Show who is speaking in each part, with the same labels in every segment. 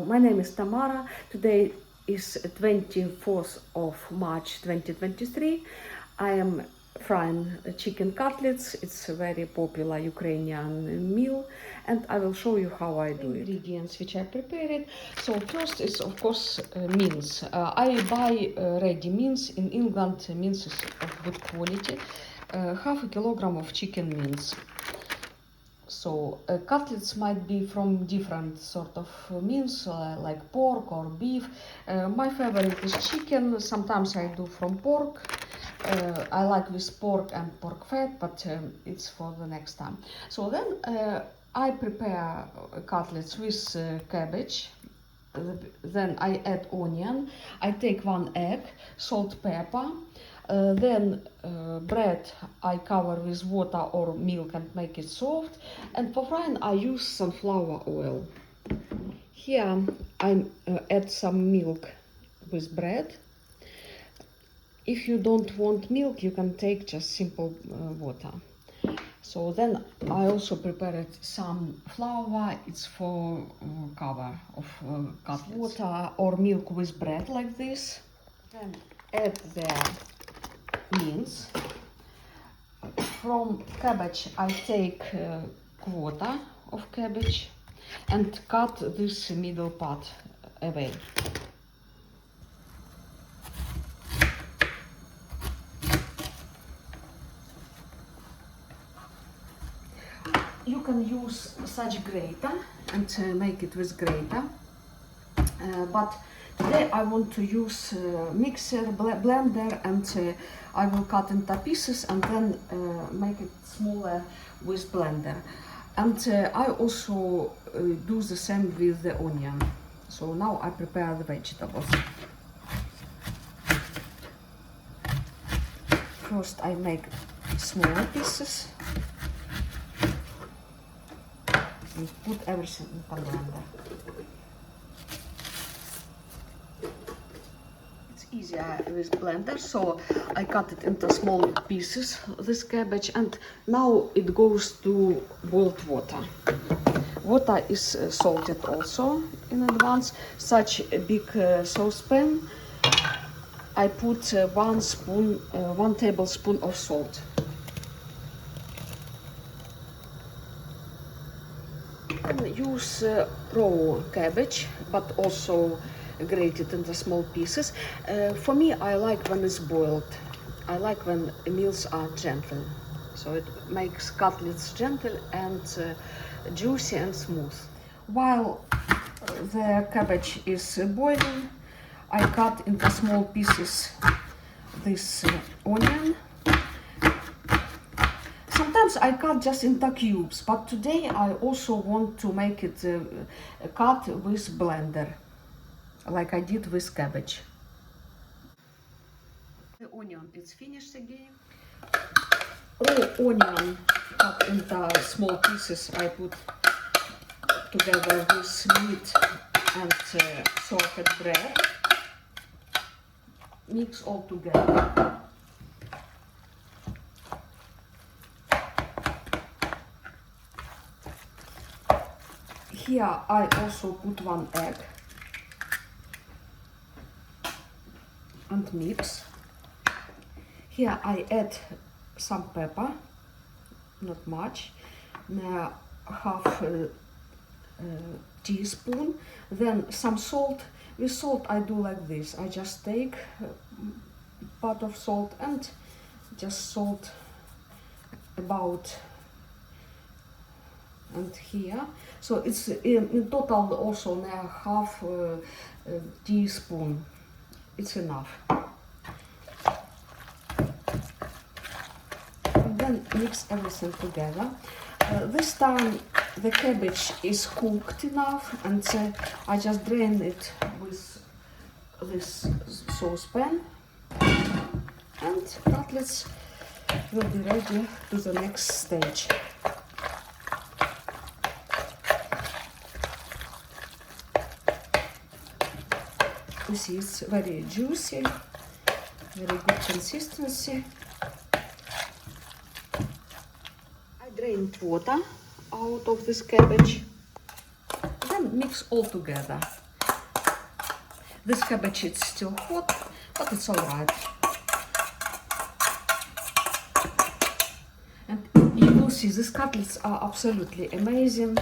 Speaker 1: my name is Tamara. Today is 24th of March 2023. I am frying chicken cutlets. It's a very popular Ukrainian meal, and I will show you how I do it. Ingredients which I prepared. So first is of course mince. I buy ready mince. In England, mince is of good quality. Half a kilogram of chicken mince. So cutlets might be from different sort of mince, like pork or beef. My favorite is chicken. Sometimes I do from pork. I like with pork and pork fat, but it's for the next time. So then I prepare cutlets with cabbage. Then I add onion. I take 1 egg, salt, pepper. Then bread I cover with water or milk and make it soft. And for frying I use sunflower oil. Here I add some milk with bread. If you don't want milk, you can take just simple water. So then I also prepared some flour. It's for cover of cutlets. Water or milk with bread like this. Then add the mince. From cabbage I take quarter of cabbage and cut this middle part away. You can use such grater and make it with grater, but today I want to use mixer, blender, and I will cut into pieces and then make it smaller with blender. And I also do the same with the onion. So now I prepare the vegetables. First I make smaller pieces and put everything in the blender. Easier with blender, so I cut it into small pieces, this cabbage, and now it goes to boiled water. Water is salted also in advance. Such a big saucepan, I put 1 tablespoon of salt. And use raw cabbage, but also grated into small pieces. For me, I like when it's boiled. I like when meals are gentle. So it makes cutlets gentle and juicy and smooth. While the cabbage is boiling, I cut into small pieces this onion. Sometimes I cut just into cubes, but today I also want to make it cut with blender, like I did with cabbage. The onion is finished again. Raw onion cut into small pieces I put together with meat and salted bread. Mix all together. Here I also put 1 egg and mix. Here I add some pepper, not much, half teaspoon, then some salt. With salt I do like this. I just take part of salt and just salt about and here. So it's in total also half teaspoon. It's enough. And then mix everything together. This time the cabbage is cooked enough, and I just drain it with this saucepan, and cutlets will be ready to the next stage. You see, it's very juicy, very good consistency. I drained water out of this cabbage. Then mix all together. This cabbage is still hot, but it's alright. And you will see these cutlets are absolutely amazing.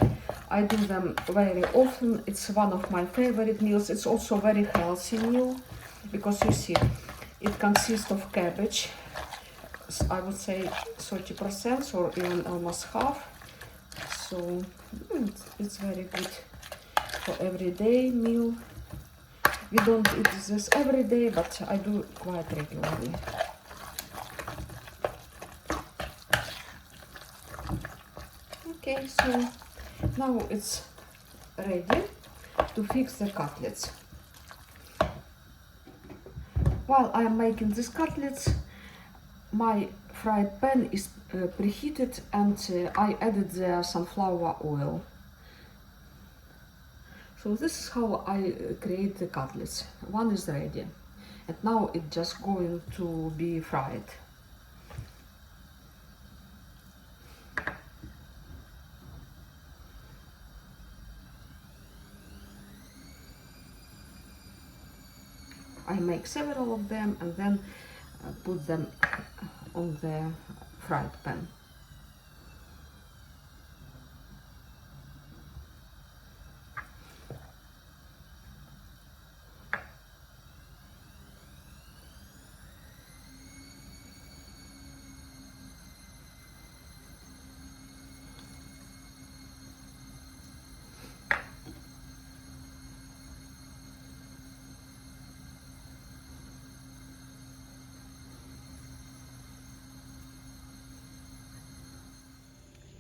Speaker 1: I do them very often. It's one of my favorite meals. It's also a very healthy meal because you see, it consists of cabbage. I would say 30% or even almost half. So it's very good for everyday meal. We don't eat this every day, but I do quite regularly. Okay, so now it's ready to fix the cutlets. While I am making these cutlets, my fried pan is preheated and I added the sunflower oil. So this is how I create the cutlets. One is ready and now it's just going to be fried. I make several of them and then put them on the fried pan.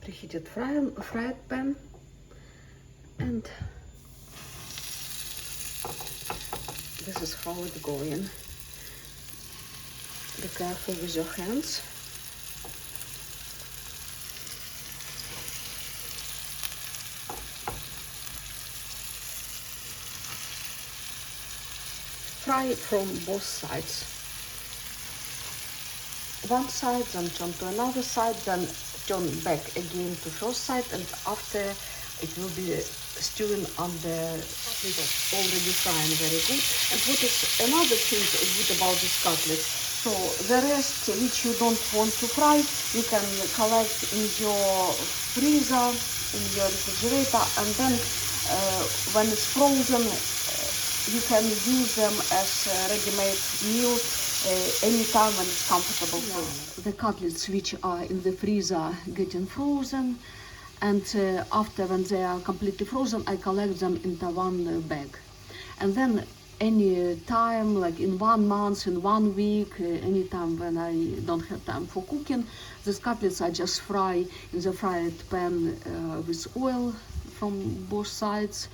Speaker 1: Preheated fried pan, and this is how it's going. Be careful with your hands. Fry from both sides. One side, then turn to another side, then turn back again to first side, and after it will be stewing on the already frying very good. And what is another thing good about these cutlets, so the rest which you don't want to fry, you can collect in your freezer, in your refrigerator, and then when it's frozen, you can use them as ready-made meal anytime when it's comfortable for you. The cutlets which are in the freezer getting frozen, and after when they are completely frozen, I collect them into one bag. And then any time, like in 1 month, in 1 week, any time when I don't have time for cooking, these cutlets I just fry in the fried pan with oil from both sides,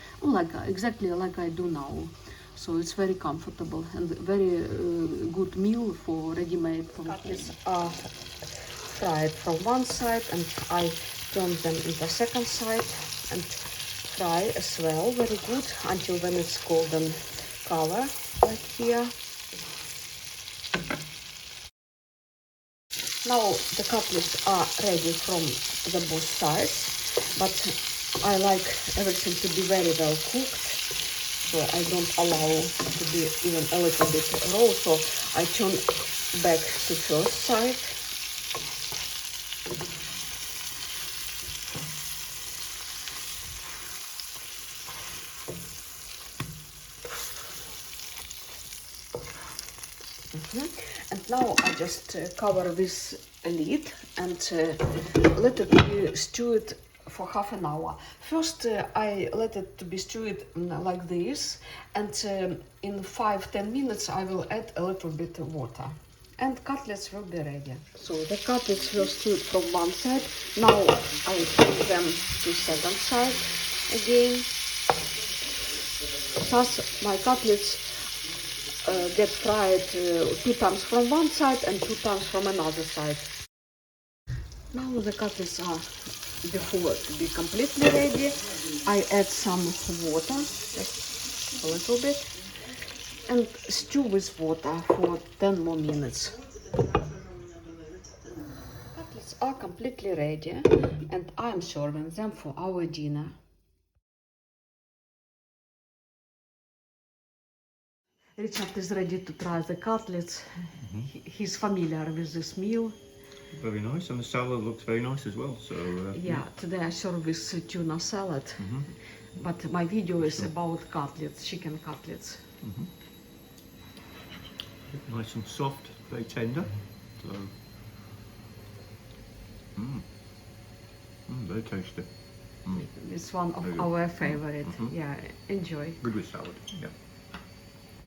Speaker 1: exactly like I do now. So it's very comfortable and very good meal for ready-made. Cutlets are fried from one side and I turn them in the second side and fry as well very good until when it's golden color, like here. Now the cutlets are ready from the both sides, but I like everything to be very well cooked. So I don't allow to be even a little bit raw, so I turn back to first side. And now I just cover this lid and let it be stewed for half an hour. First I let it to be stewed like this, and in 5-10 minutes I will add a little bit of water and cutlets will be ready. So the cutlets were stewed from one side. Now I put them to second side again. Thus my cutlets get fried 2 times from one side and 2 times from another side. Now the cutlets are before to be completely ready. I add some water, just a little bit, and stew with water for 10 more minutes. Cutlets are completely ready and I am serving them for our dinner. Richard is ready to try the cutlets. He's familiar with this meal.
Speaker 2: Very nice, and the salad looks very nice as well. So
Speaker 1: Yeah, today I serve with tuna salad, but my video is about cutlets, chicken cutlets.
Speaker 2: Nice and soft, very tender. So, very tasty.
Speaker 1: It's one of
Speaker 2: Very good.
Speaker 1: our favorite. Yeah, enjoy.
Speaker 2: Good with salad. Yeah.